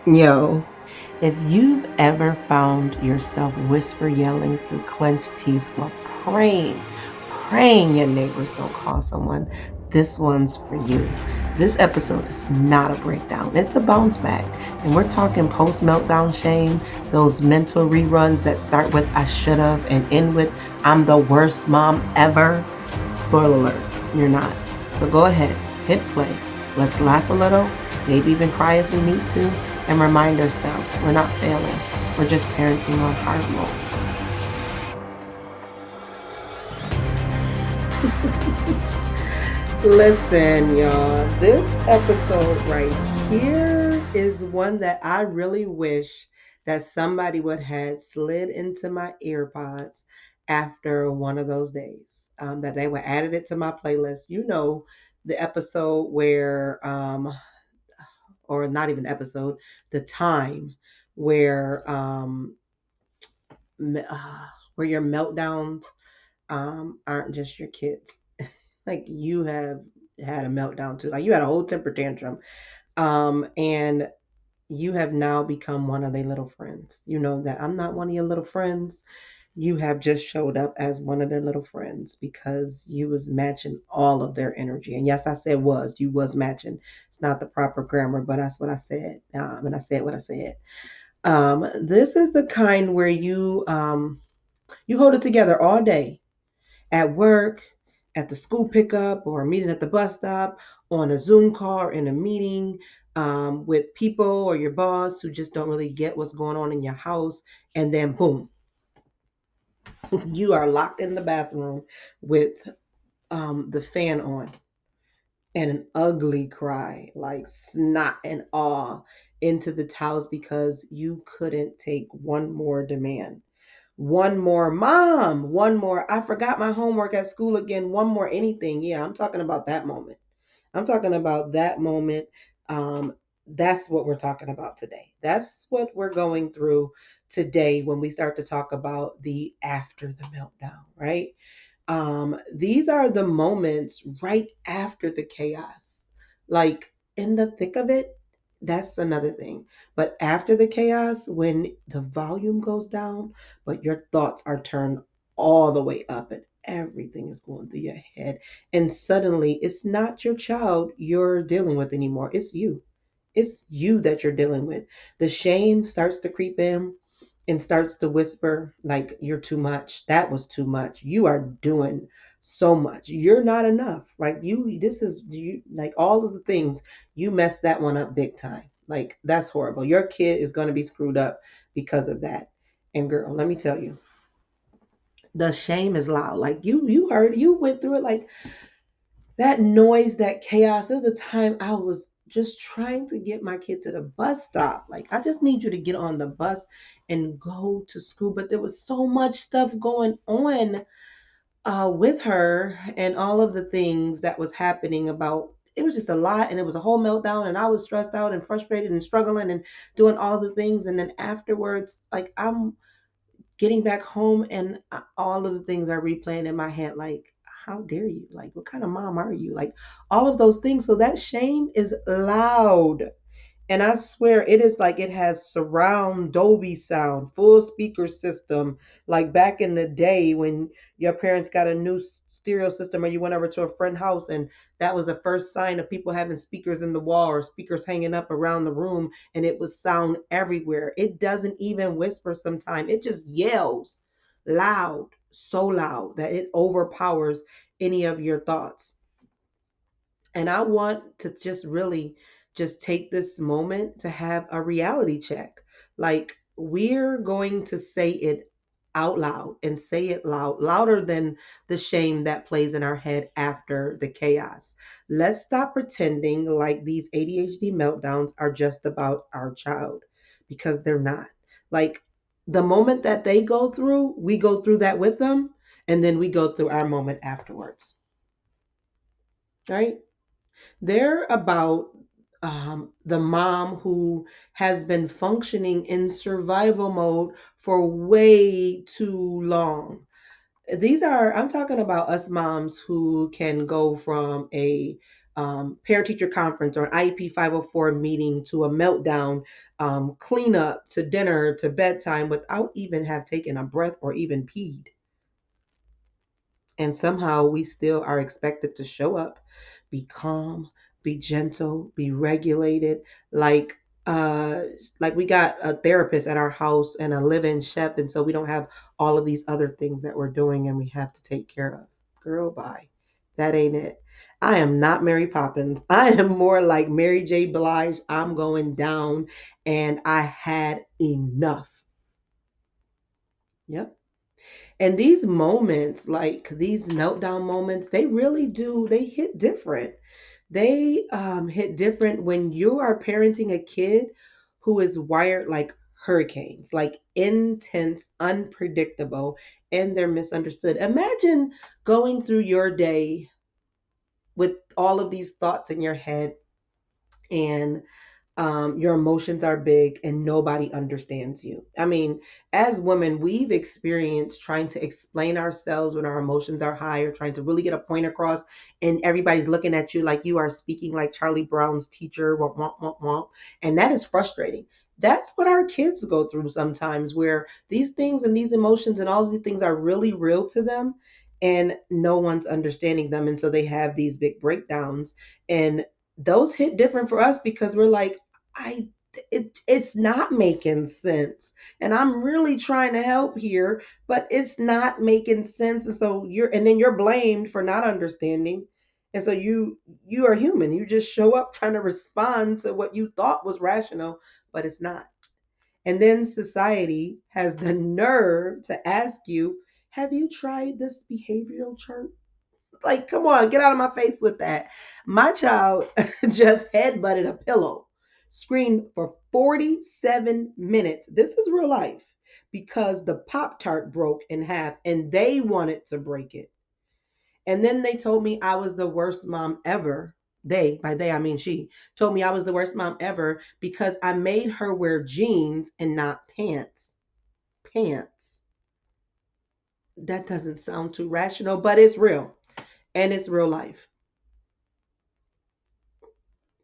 Yo, if you've ever found yourself whisper yelling through clenched teeth while praying your neighbors don't call someone, this one's for you. This episode is not a breakdown, it's a bounce back. And we're talking post meltdown shame, those mental reruns that start with I should have and end with I'm the worst mom ever. Spoiler alert, you're not. So go ahead, hit play. Let's laugh a little, maybe even cry if we need to, and remind ourselves we're not failing. We're just parenting on hard mode. Listen, y'all, this episode right here is one that I really wish that somebody would have slid into my earpods after one of those days. That they would added it to my playlist. You know, the episode where or not even the episode, the time where where your meltdowns aren't just your kids. Like you have had a meltdown too. Like you had a whole temper tantrum. And you have now become one of their little friends. You know that I'm not one of your little friends. You have just showed up as one of their little friends because you was matching all of their energy. And yes, I said was. You was matching. It's not the proper grammar, but that's what I said. And I said what I said. This is the kind where you hold it together all day at work, at the school pickup, or a meeting at the bus stop, on a Zoom call, or in a meeting with people or your boss who just don't really get what's going on in your house. And then, boom, you are locked in the bathroom with the fan on and an ugly cry, like snot and awe into the towels because you couldn't take one more demand. One more, mom, one more. I forgot my homework at school again. One more, anything. Yeah, I'm talking about that moment. I'm talking about that moment. That's what we're talking about today. That's what we're going through today when we start to talk about the after the meltdown, right? These are the moments right after the chaos. Like in the thick of it, that's another thing. But after the chaos, when the volume goes down, but your thoughts are turned all the way up and everything is going through your head, and suddenly it's not your child you're dealing with anymore, it's you. It's you that you're dealing with. The shame starts to creep in and starts to whisper like you're too much. That was too much. You are doing so much. You're not enough. Like you this is you like all of the things you messed that one up big time. Like that's horrible. Your kid is going to be screwed up because of that. And girl, let me tell you, the shame is loud. Like you heard, you went through it like that noise, that chaos. There's a time I was just trying to get my kid to the bus stop. Like, I just need you to get on the bus and go to school. But there was so much stuff going on with her and all of the things that was happening about. It was just a lot, and it was a whole meltdown, and I was stressed out and frustrated and struggling and doing all the things. And then afterwards, like I'm getting back home and all of the things are replaying in my head like how dare you, like what kind of mom are you, like all of those things. So that shame is loud, and I swear it is like it has surround Dolby sound, full speaker system, like back in the day when your parents got a new stereo system or you went over to a friend's house and that was the first sign of people having speakers in the wall or speakers hanging up around the room and it was sound everywhere. It doesn't even whisper sometimes. It just yells loud, so loud that it overpowers any of your thoughts. And I want to just really just take this moment to have a reality check. Like we're going to say it out loud and say it loud, louder than the shame that plays in our head after the chaos. Let's stop pretending like these ADHD meltdowns are just about our child because they're not. Like the moment that they go through, we go through that with them and then we go through our moment afterwards, right? They're about the mom who has been functioning in survival mode for way too long. I'm talking about us moms who can go from a parent teacher conference or an IEP 504 meeting to a meltdown, cleanup to dinner to bedtime without even have taken a breath or even peed. And somehow we still are expected to show up, be calm, be gentle, be regulated, like uh like we got a therapist at our house and a live-in chef, and so we don't have all of these other things that we're doing and we have to take care of. Girl, bye. That ain't it. I am not Mary Poppins. I am more like Mary J. Blige. I'm going down and I had enough. Yep. And these moments, like these meltdown moments, they really do, they hit different. They hit different when you are parenting a kid who is wired like hurricanes, like intense, unpredictable, and they're misunderstood. Imagine going through your day with all of these thoughts in your head, and your emotions are big and nobody understands you. I mean, as women, we've experienced trying to explain ourselves when our emotions are high or trying to really get a point across, and everybody's looking at you like you are speaking like Charlie Brown's teacher, womp, womp, womp, womp. And that is frustrating. That's what our kids go through sometimes, where these things and these emotions and all of these things are really real to them, and no one's understanding them. And so they have these big breakdowns. And those hit different for us because we're like, I it's not making sense. And I'm really trying to help here, but it's not making sense. And so you're blamed for not understanding. And so you are human. You just show up trying to respond to what you thought was rational, but it's not. And then society has the nerve to ask you, have you tried this behavioral chart? Like, come on, get out of my face with that. My child just headbutted a pillow, screamed for 47 minutes. This is real life because the Pop Tart broke in half and they wanted to break it. And then they told me I was the worst mom ever. By they, I mean she, told me I was the worst mom ever because I made her wear jeans and not pants. Pants. That doesn't sound too rational, but it's real and it's real life.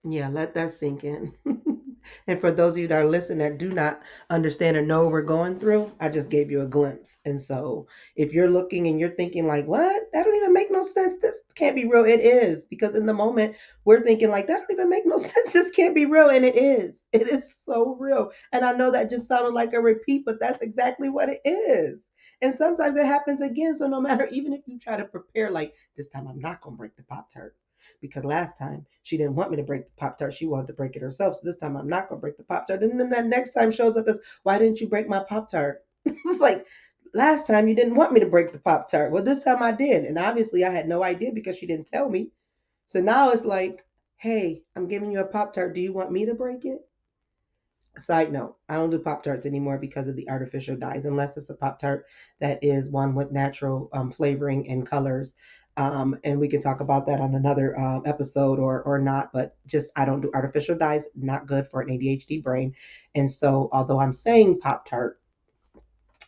Yeah, let that sink in. And for those of you that are listening that do not understand or know what we're going through, I just gave you a glimpse. And so if you're looking and you're thinking like, what? That don't even make no sense. This can't be real. It is. Because in the moment we're thinking like, that don't even make no sense. This can't be real. And it is. It is so real. And I know that just sounded like a repeat, but that's exactly what it is. And sometimes it happens again. So no matter, even if you try to prepare, like this time I'm not gonna break the Pop Tart because last time she didn't want me to break the Pop Tart. She wanted to break it herself. So this time I'm not going to break the Pop Tart. And then that next time shows up as, why didn't you break my Pop Tart? It's like, last time you didn't want me to break the Pop Tart. Well, this time I did. And obviously I had no idea because she didn't tell me. So now it's like, hey, I'm giving you a Pop Tart. Do you want me to break it? Side note, I don't do Pop Tarts anymore because of the artificial dyes, unless it's a Pop Tart that is one with natural flavoring and colors. And we can talk about that on another episode or not, but just I don't do artificial dyes, not good for an ADHD brain. And so, although I'm saying Pop Tart,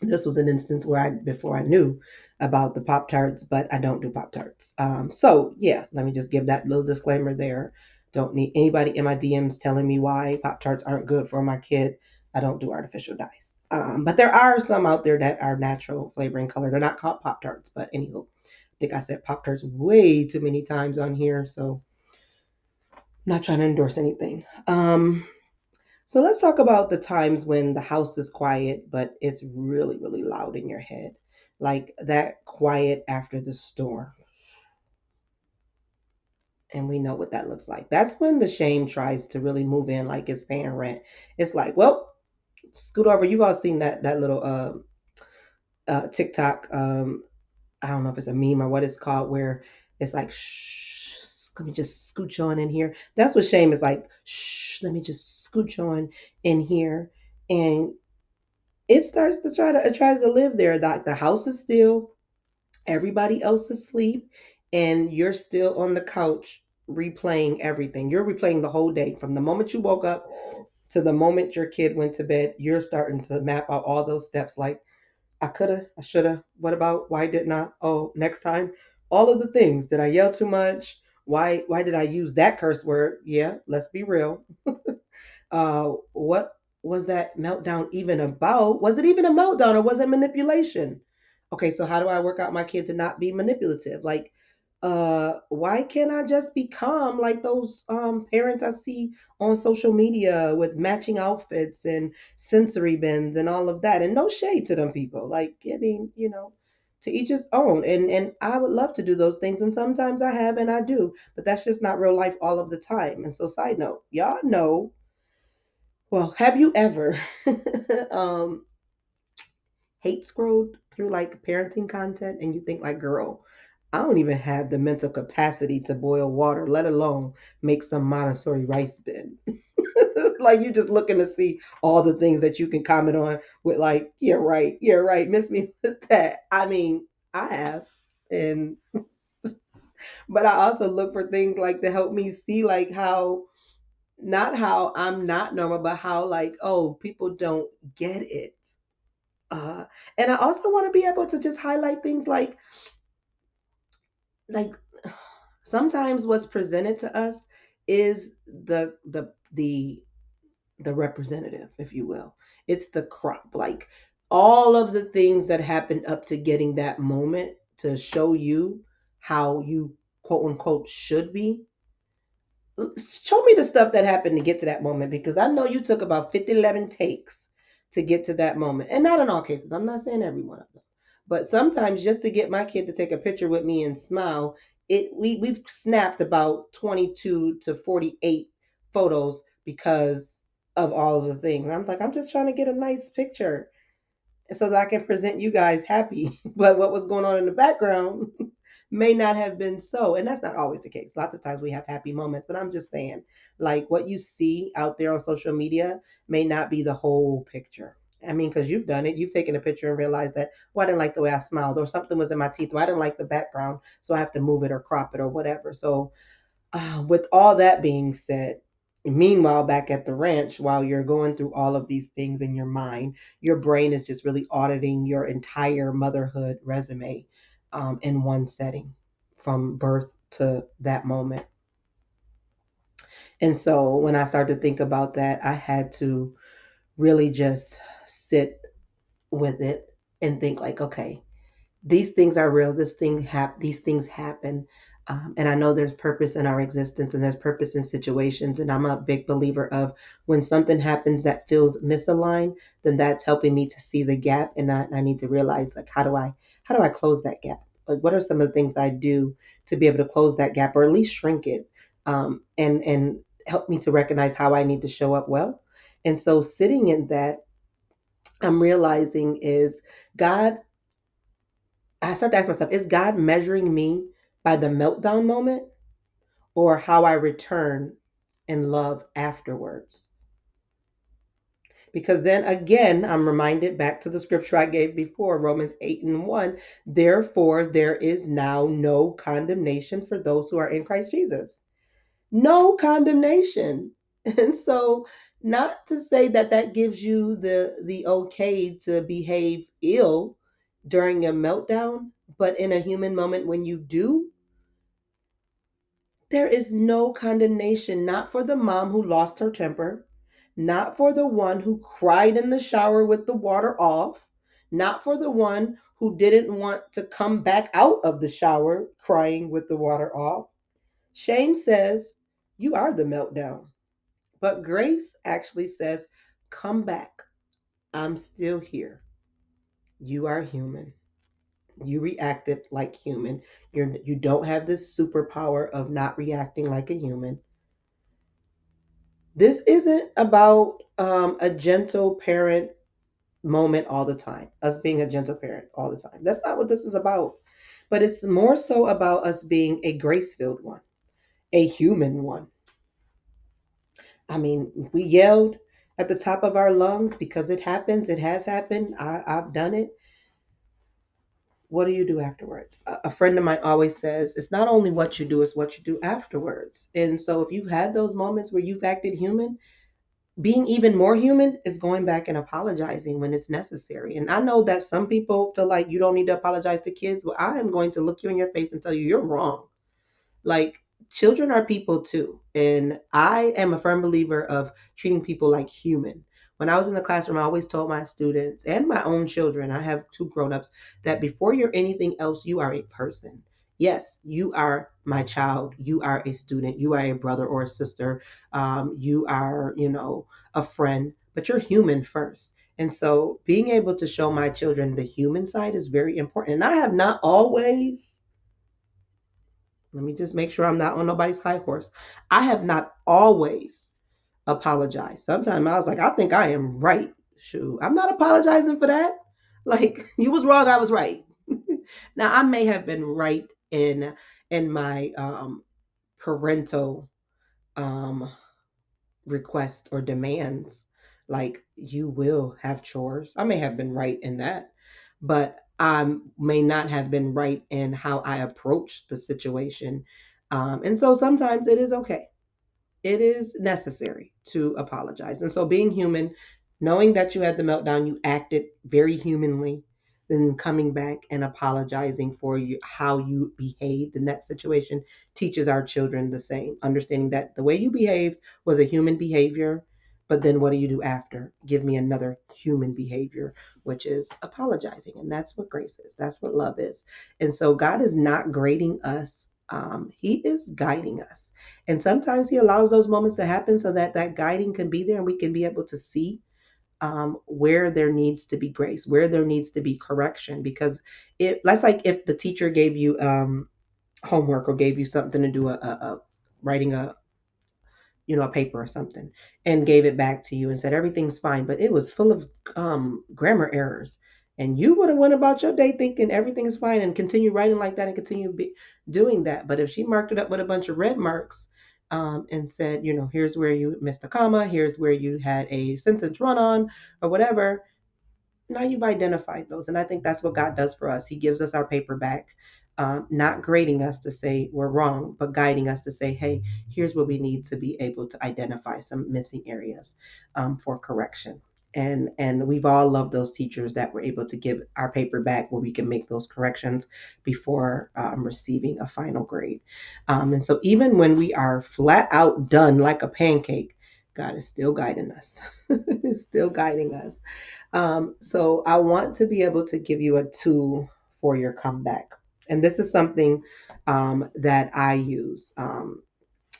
this was an instance where before I knew about the Pop Tarts, but I don't do Pop Tarts. So yeah, let me just give that little disclaimer there. Don't need anybody in my DMs telling me why Pop Tarts aren't good for my kid. I don't do artificial dyes. But there are some out there that are natural flavoring color. They're not called Pop Tarts, but anywho, I think I said Pop Tarts way too many times on here, so I'm not trying to endorse anything. So let's talk about the times when the house is quiet, but it's really, really loud in your head. Like that quiet after the storm. And we know what that looks like. That's when the shame tries to really move in like it's paying rent. It's like, well, scoot over. You've all seen that little TikTok. I don't know if it's a meme or what it's called, where it's like, shh, let me just scooch on in here. That's what shame is like. Shh, let me just scooch on in here. And it starts to it tries to live there. The house is still, everybody else is asleep, and you're still on the couch replaying everything. You're replaying the whole day from the moment you woke up to the moment your kid went to bed. You're starting to map out all those steps like, I coulda, I shoulda, what about, why didn't I? Oh, next time. All of the things. Did I yell too much? why did I use that curse word? Yeah, let's be real. What was that meltdown even about? Was it even a meltdown or was it manipulation? Okay, so how do I work out my kid to not be manipulative? Like, why can't I just be calm like those parents I see on social media with matching outfits and sensory bins and all of that? And no shade to them people. Like, I mean, to each his own. And I would love to do those things, and sometimes I have and I do, but that's just not real life all of the time. And so, side note, y'all know, well, have you ever um, hate scrolled through like parenting content and you think like, girl, I don't even have the mental capacity to boil water, let alone make some Montessori rice bin. Like you just looking to see all the things that you can comment on with like, yeah, right, miss me with that. I mean, I have. And but I also look for things like to help me see like how not how I'm not normal, but how like, oh, people don't get it. Uh, and I also want to be able to just highlight things like sometimes what's presented to us is the representative, if you will. It's the crop, like all of the things that happened up to getting that moment to show you how you quote unquote should be. Show me the stuff that happened to get to that moment, because I know you took about 50, 11 takes to get to that moment. And not in all cases. I'm not saying every one of them. But sometimes just to get my kid to take a picture with me and smile, we've snapped about 22 to 48 photos because of all of the things. I'm like, I'm just trying to get a nice picture so that I can present you guys happy. But what was going on in the background may not have been so. And that's not always the case. Lots of times we have happy moments, but I'm just saying, like what you see out there on social media may not be the whole picture. I mean, because you've done it. You've taken a picture and realized that, well, I didn't like the way I smiled, or something was in my teeth, or I didn't like the background, so I have to move it or crop it or whatever. So with all that being said, meanwhile, back at the ranch, while you're going through all of these things in your mind, your brain is just really auditing your entire motherhood resume in one setting from birth to that moment. And so when I started to think about that, I had to really just sit with it and think like, okay, these things are real. These things happen, and I know there's purpose in our existence, and there's purpose in situations. And I'm a big believer of when something happens that feels misaligned, then that's helping me to see the gap, and I need to realize like how do I close that gap? Like what are some of the things I do to be able to close that gap or at least shrink it, and help me to recognize how I need to show up well. And so sitting in that, I'm realizing is God I started to ask myself, is God measuring me by the meltdown moment or how I return in love afterwards? Because then again, I'm reminded back to the scripture I gave before, Romans 8 and 1. Therefore, there is now no condemnation for those who are in Christ Jesus. No condemnation. And so, not to say that that gives you the okay to behave ill during a meltdown, but in a human moment when you do, there is no condemnation, not for the mom who lost her temper, not for the one who cried in the shower with the water off, not for the one who didn't want to come back out of the shower crying with the water off. Shame says, you are the meltdown. But grace actually says, come back. I'm still here. You are human. You reacted like human. You don't have this superpower of not reacting like a human. This isn't about a gentle parent moment all the time, us being a gentle parent all the time. That's not what this is about. But it's more so about us being a grace filled one, a human one. I mean, we yelled at the top of our lungs because it happens. It has happened. I've done it. What do you do afterwards? A friend of mine always says it's not only what you do, it's what you do afterwards. And so if you've had those moments where you've acted human, being even more human is going back and apologizing when it's necessary. And I know that some people feel like you don't need to apologize to kids. Well, I am going to look you in your face and tell you you're wrong. Like children are people too. And I am a firm believer of treating people like human. When I was in the classroom, I always told my students and my own children, I have two grown-ups, that before you're anything else, you are a person. Yes, you are my child. You are a student. You are a brother or a sister. You are, a friend, but you're human first. And so being able to show my children the human side is very important. And I have not always, let me just make sure I'm not on nobody's high horse. I have not always apologized. Sometimes I was like, I think I am right. Shoot, I'm not apologizing for that. Like, you was wrong, I was right. Now I may have been right in my parental um request or demands, like you will have chores. I may have been right in that, but I may not have been right in how I approach the situation. And so sometimes it is okay, it is necessary to apologize. And so being human, knowing that you had the meltdown, you acted very humanly, then coming back and apologizing for how you behaved in that situation teaches our children the same, understanding that the way you behaved was a human behavior. But then what do you do after? Give me another human behavior, which is apologizing. And that's what grace is. That's what love is. And so God is not grading us. He is guiding us. And sometimes he allows those moments to happen so that that guiding can be there and we can be able to see where there needs to be grace, where there needs to be correction. Because that's like if the teacher gave you homework or gave you something to do, writing a paper or something, and gave it back to you and said everything's fine, but it was full of grammar errors. And you would have went about your day thinking everything is fine and continue writing like that and continue doing that. But if she marked it up with a bunch of red marks and said, here's where you missed a comma, here's where you had a sentence run on, or whatever, now you've identified those. And I think that's what God does for us. He gives us our paper back, not grading us to say we're wrong, but guiding us to say, hey, here's what we need to be able to identify some missing areas for correction. And we've all loved those teachers that were able to give our paper back where we can make those corrections before receiving a final grade. And so even when we are flat out done like a pancake, God is still guiding us. Is still guiding us. So I want to be able to give you a tool for your comeback. And this is something that I use.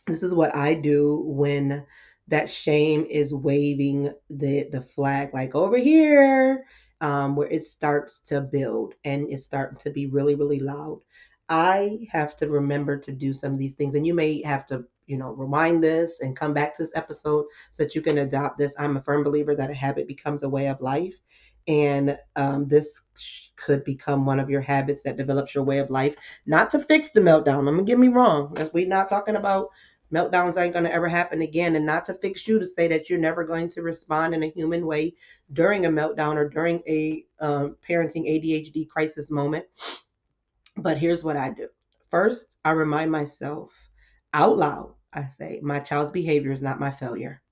This is what I do when that shame is waving the flag, like over here, where it starts to build and it's starting to be really, really loud. I have to remember to do some of these things, and you may have to, rewind this and come back to this episode so that you can adopt this. I'm a firm believer that a habit becomes a way of life, and this could become one of your habits that develops your way of life. Not to fix the meltdown. I'm gonna get me wrong. We're not talking about meltdowns ain't going to ever happen again, and not to fix you to say that you're never going to respond in a human way during a meltdown or during a parenting ADHD crisis moment. But here's what I do. First, I remind myself out loud, I say, my child's behavior is not my failure.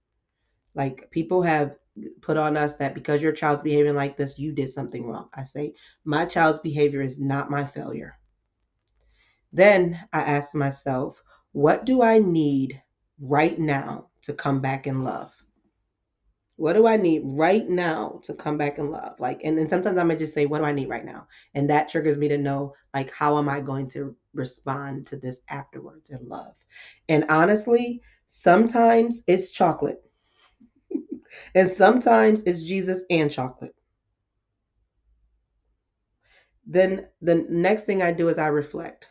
Like, people have put on us that because your child's behaving like this, you did something wrong. I say, my child's behavior is not my failure. Then I ask myself, what do I need right now to come back in love? What do I need right now to come back in love? Like, and then sometimes I might just say, what do I need right now? And that triggers me to know, like, how am I going to respond to this afterwards in love? And honestly, sometimes it's chocolate, and sometimes it's Jesus and chocolate. Then the next thing I do is I reflect.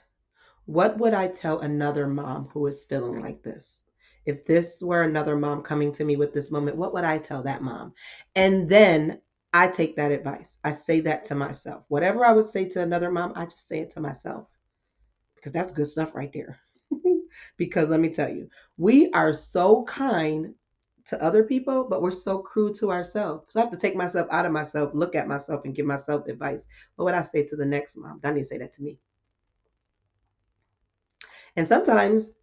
What would I tell another mom who is feeling like this? If this were another mom coming to me with this moment, what would I tell that mom? And then I take that advice. I say that to myself. Whatever I would say to another mom, I just say it to myself because that's good stuff right there. Because let me tell you, we are so kind to other people, but we're so cruel to ourselves. So I have to take myself out of myself, look at myself, and give myself advice. What would I say to the next mom? I need to say that to me. And sometimes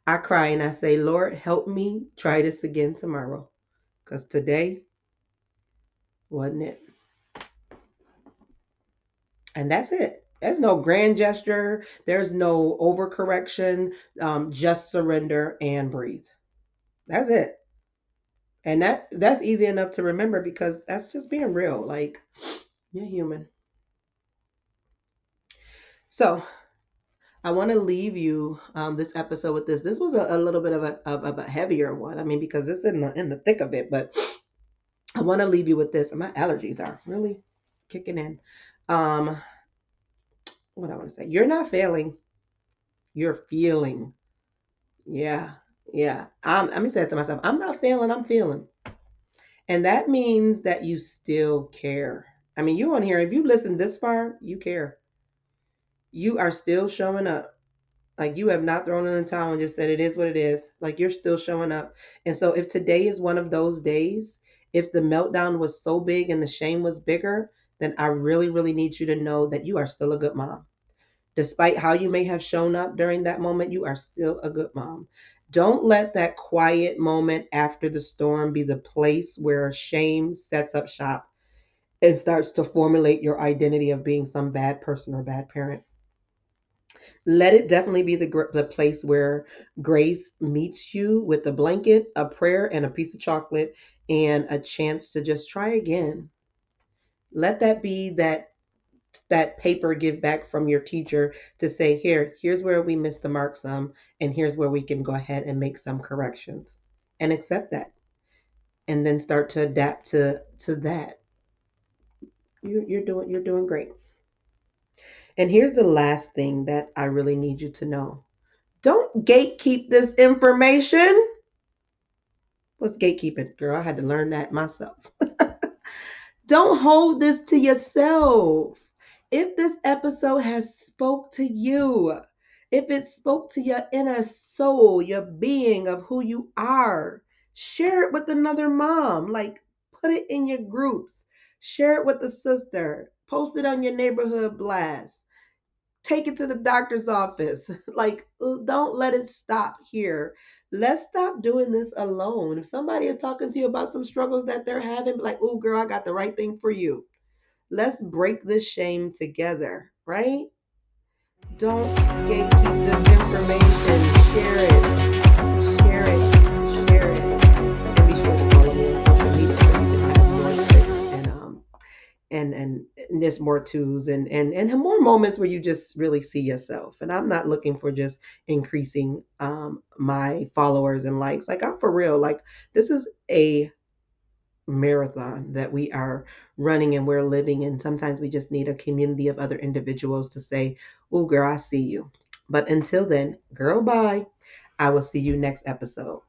I cry and I say, Lord, help me try this again tomorrow. Because today wasn't it. And that's it. There's no grand gesture. There's no overcorrection. Just surrender and breathe. That's it. And that's easy enough to remember because that's just being real. Like, you're human. So I want to leave you this episode with this. This was a little bit of a heavier one. I mean, because it's in the thick of it, but I want to leave you with this. My allergies are really kicking in. Um, what I want to say, you're not failing. You're feeling. Yeah, yeah. I'm gonna say it to myself. I'm not failing. I'm feeling, and that means that you still care. I mean, you on here. If you listen this far, you care. You are still showing up. Like, you have not thrown in the towel and just said it is what it is. Like, you're still showing up. And so if today is one of those days, if the meltdown was so big and the shame was bigger, then I really, really need you to know that you are still a good mom. Despite how you may have shown up during that moment, you are still a good mom. Don't let that quiet moment after the storm be the place where shame sets up shop and starts to formulate your identity of being some bad person or bad parent. Let it definitely be the place where grace meets you with a blanket, a prayer, and a piece of chocolate, and a chance to just try again. Let that be that paper give back from your teacher to say, here's where we missed the mark some, and here's where we can go ahead and make some corrections, and accept that, and then start to adapt to that. You're doing great. And here's the last thing that I really need you to know. Don't gatekeep this information. What's gatekeeping? Girl, I had to learn that myself. Don't hold this to yourself. If this episode has spoke to you, if it spoke to your inner soul, your being of who you are, share it with another mom. Like, put it in your groups. Share it with a sister. Post it on your neighborhood blast. Take it to the doctor's office. Like, don't let it stop here. Let's stop doing this alone. If somebody is talking to you about some struggles that they're having, be like, oh, girl, I got the right thing for you. Let's break this shame together, right? Don't gatekeep this information. Share it. Share it. Share it. And be sure to follow me on social media so you can have more tips and there's more tools and more moments where you just really see yourself. And I'm not looking for just increasing my followers and likes. Like, I'm for real. Like, this is a marathon that we are running and we're living in. Sometimes we just need a community of other individuals to say, oh, girl, I see you. But until then, girl, bye. I will see you next episode.